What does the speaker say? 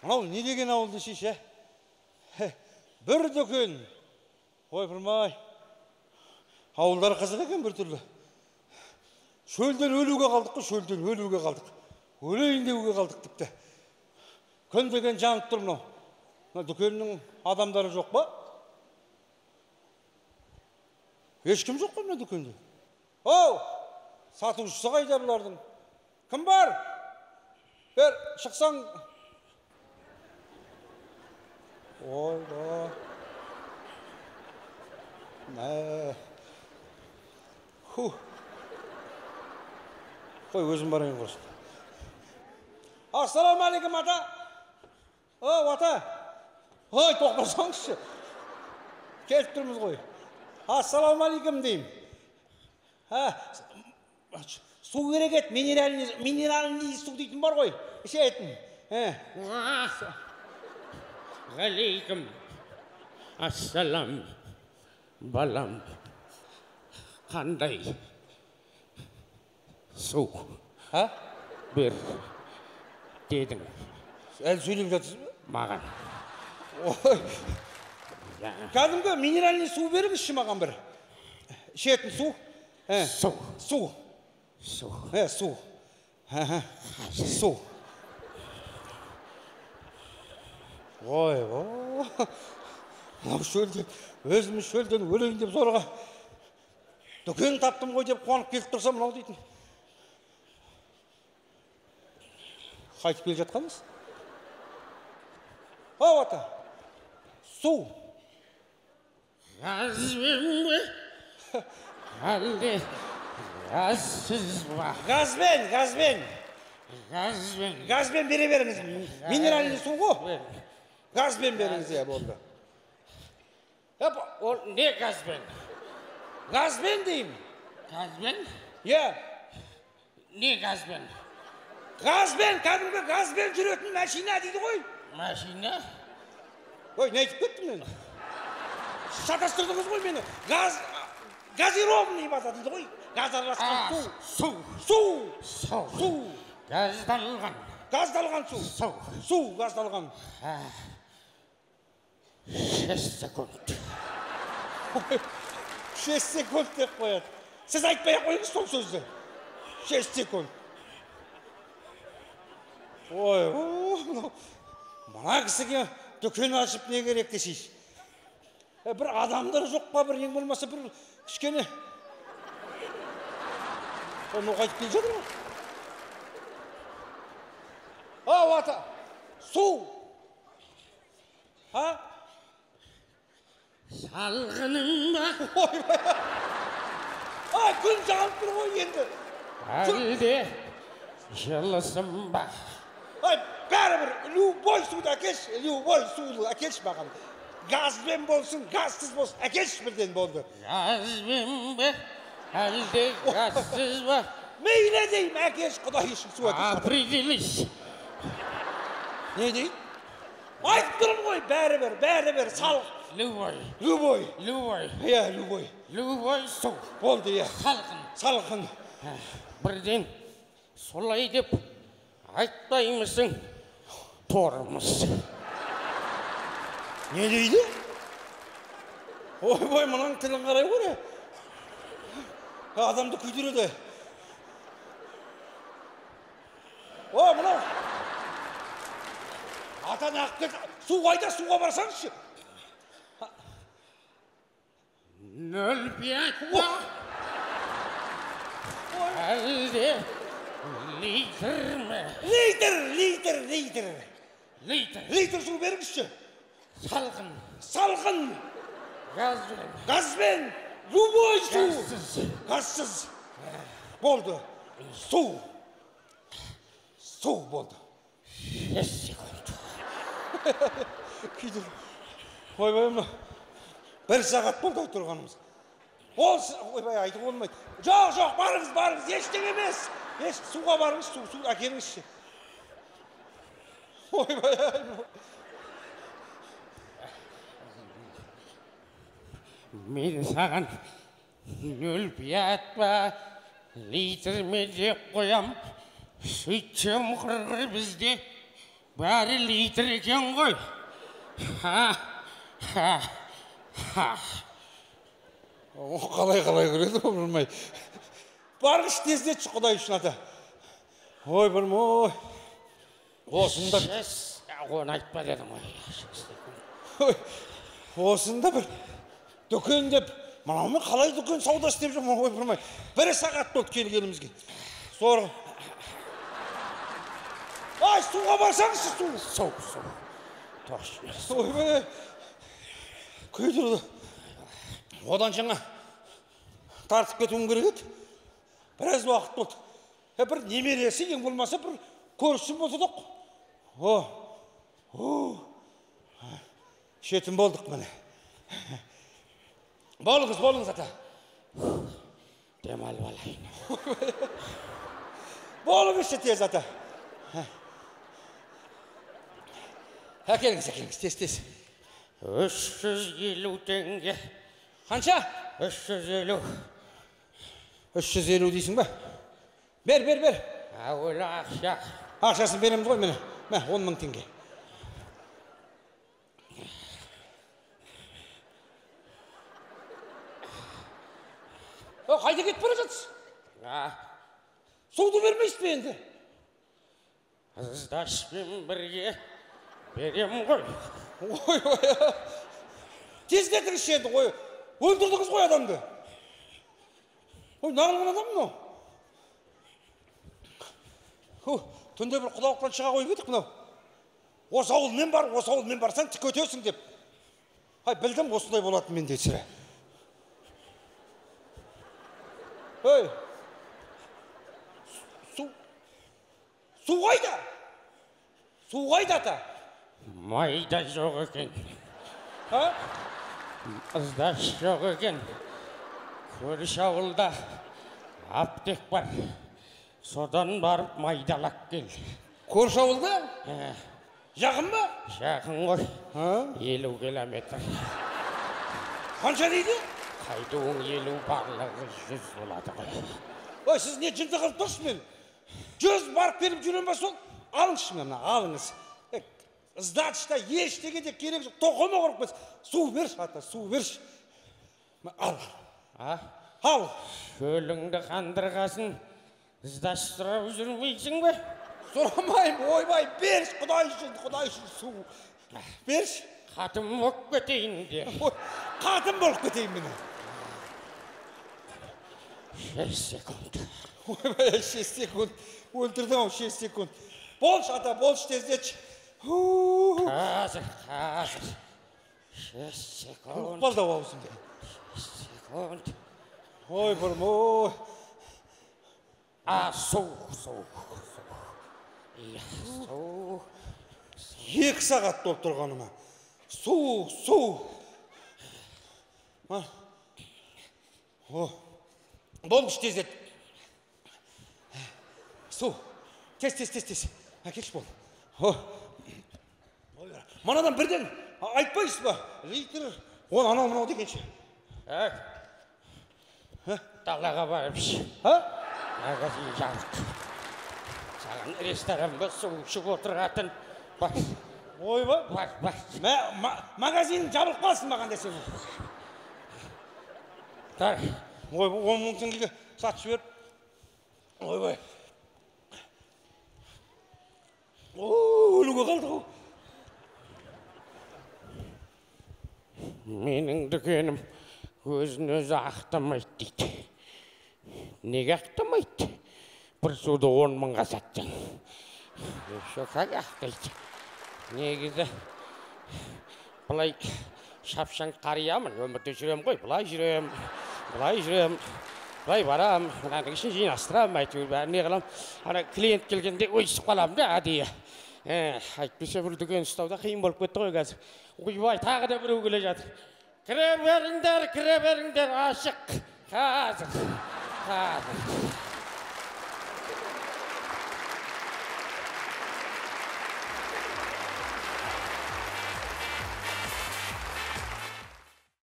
Мынау не деген ауылды шеше? Бір дүкен. Ойпырмай. Ауылдар қызық екен бір түрлі. Шөлден өлуге қалдық қой, шөлден өлуге қалдық. Өлейін деуге қалдық тіпті. Күн деген жанып тұр мынау. Дүкеннің адамдары жоқ па? Ешкім жоқ қой мына дүкенде. Оу, сатушысы қайда бұлардың? Кім бар? Бер, шықсаң. Ойда. Қой, өзім барайын құрсын. Ассаламалейкум, ата. О, ата. Ой, тоқтасаңызшы. Келіп тұрмыз ғой. Ассаламалейкум деймін. Су керек ет, минеральный су дейтін бар ғой. Ішетін. Алейкум. Ассалам. Балам. Қандай су бер дедің. Әлі сөйлеп жатсыз ба? Маған. Ой. Кәдімгі минеральный су беріңізші маған бір. Ішетін су. Су. Су. Су. Ой, шөлден, өзіміз шөлден өлейін деп зорға. Дүкен таптым ғой деп қуанып келіп тұрсам, мынау дейтін. Қайтып келе жатқаныз? Ау, ата. Су. Газбен бе? Әлде газсыз ба? Газбен. Газбен бере беріңіз. Минеральный су ғой. Газбен беріңіз, болды. Ол не газбен? Газбен деймін. Газбен? Не газбен? Газбен, кәдімгі газбен жүретін машина дейді ғой. Машина? Ой, не айтып кеттім мен? Шатастырдыңыз ғой мені. Газированный база дейді ғой. Газ араласқан су. Су. Газдалған. Газдалған су. Су газдалған. 6 секунд. 6 секунд деп қояды. Сіз айтпай қойыңыз сол сөзді. 6 секунд. Ой, мына кісіге дүкен ашып не керек десейші. Бір адамдар жоқ па, бір ең болмаса бір кішкене. Оны қайтып келе жатыр ма? Ау, ата, су. Салғының ба? Ой, күн жағып тұр ғой енді. Әлде жылысың ба? Ой, бәрібір, любой суды әкелші, любой суды әкелші маған. Газбен болсын, газсыз болсын, әкелші бірден болды. Газбен бе? Әлде газсыз ба? Мейлі дейім, әкелші, құдай үшін су әкелші. Определись. Не дейін? Айтып тұрым ғой, бәрібір, салық. Любой. Иә, любой. Любой су. Болды, иә. Салқын. Бірден солай деп айтпаймысың, торымыз. Не дейді? Ой, мұның тілін қарай ғой. Адамды күйдіреді. Ой, мұнау. Атан ақпет, су қайда, суға барсаңызшы. 0,5 ба? Әлде литр ме? Литр су беріңізші. Салқын. Газбен. Любой су. Газсыз. Болды. Су болды. 5 секунд. Күйдір. Ойбай, мұна. 1 сағат болды тұрғанымыз. Ойбай, айтып болмайды. Жоқ, барыңыз, ештең емес. Суға барыңыз, су әкеліңізші. Ойбай, Мен саған 0,5 ба, литр ме деп қоям. Сөйтсем қырғыр бізде бәрі литр екен ғой. Қалай көреді ойпырмай. Барғыш тездетші Құдай үшін ата. Ойпырмай. Осында оны айтпа дедім ой. Осында бір дүкен деп, мынаумен қалай дүкен сауда істеп жүрмін ойпырмай. Бір сағат болды келгенімізге. Сор. Ай, суға барсаңызшы, су. Точно. Ойбай. Көйдірді. Одан жаңа тартып кетуім керек еді. Біраз уақыт болды. Бір немересі ең болмаса бір көршісін болса доқ. Шетін болдық міне. Болыңыз ата. Демал балайын. Болыңызшы тез ата. Әкеліңіз, тез. 350 теңге. Қанша? 350. 350 дейсің ба? Бер. Өлі ақша. Ақшасын береміз ғой мені. 10 мың теңге. Қайда кетіп бара жатсыз? Суды бермейсіз бе енді? Ыздашпен бірге берем ғой. Ой. Тездетіңіз енді ғой. Өлтірдіңіз ғой адамды. Ой, нағылған адам мынау. Түнде бір құдалықтан шыға қойып едік мынау. Осы ауылмен барсаң тік өтесің деп. Білдім осындай болатын мен де сірә. Ой. Су қайда? Су қайда ата? Майда жоқ екен. Ыздаш жоқ екен. Көріш ауылда аптек бар. Содан барып майдалап кел. Көріш ауылда? Жақын ба? Жақын ғой. 50 километр. Қанша дейді? Қайтуың 50 барлығы 100 болады ғой. Ой, сіз не жынды қылып тұрсыз мен? 100 барып келіп жүрем ба сол? Алыңызшы мені, алыңыз. Ыздатышта ештеге де керек жоқ. Тоқыма құрып кетсін. Су берші ата, су берші. Ал. Шөліңді қандырғасын ыздастырып жүрмейсің бе? Сұрамайым, ойбай, берші, Құдай үшін су. Берші. Қатым болып кетейін де. Қатым болып кетейін мені. 6 секунд. Ойбай, 6 секунд. Өлтірдің ау, 6 секунд. Болшы ата, болшы тездетші. Қазір. 6 секунд. Балдау аузыңды. 6 секунд. Ой, бұрмой. Су. 2 сағат болып тұрғаныма. Су. Болғыш тездет. Су. Тез. Әкелші бол. Манадан бірден айтпайсыз ба? Литр. Он анау дегенше. Далаға барыпшы. Магазин жабық. Саған ресторанға су ішіп отырғатын бар. Ойбай. Бар. Магазин жабылып қалсын маған десең. Дар. Ойбай, 10 мың теңгеге сатып жібер. Ойбай. Өлуге қалды ғой. Менің дүкенім өзін-өзі ақтамайды дейді. Неге ақтамайды? Бір суды 10 мыңға саттың. Шоқақ ақтайды. Негізі бұлай шапшаң қариямын. Өмірде жүрем ғой. Бұлай жүрем. Бұлай барам. Мұнаның ішін жинастырам. Әйтеуір бәрі не қылам. Клиент келгенде ойсып қалам да әдейі. Әйтпесе бір дүкен ұстауда қиын болып кетті ғой қазір. Ойбай, тағы да біреу келе жатыр. Кіре беріңдер, ашық. Қазір.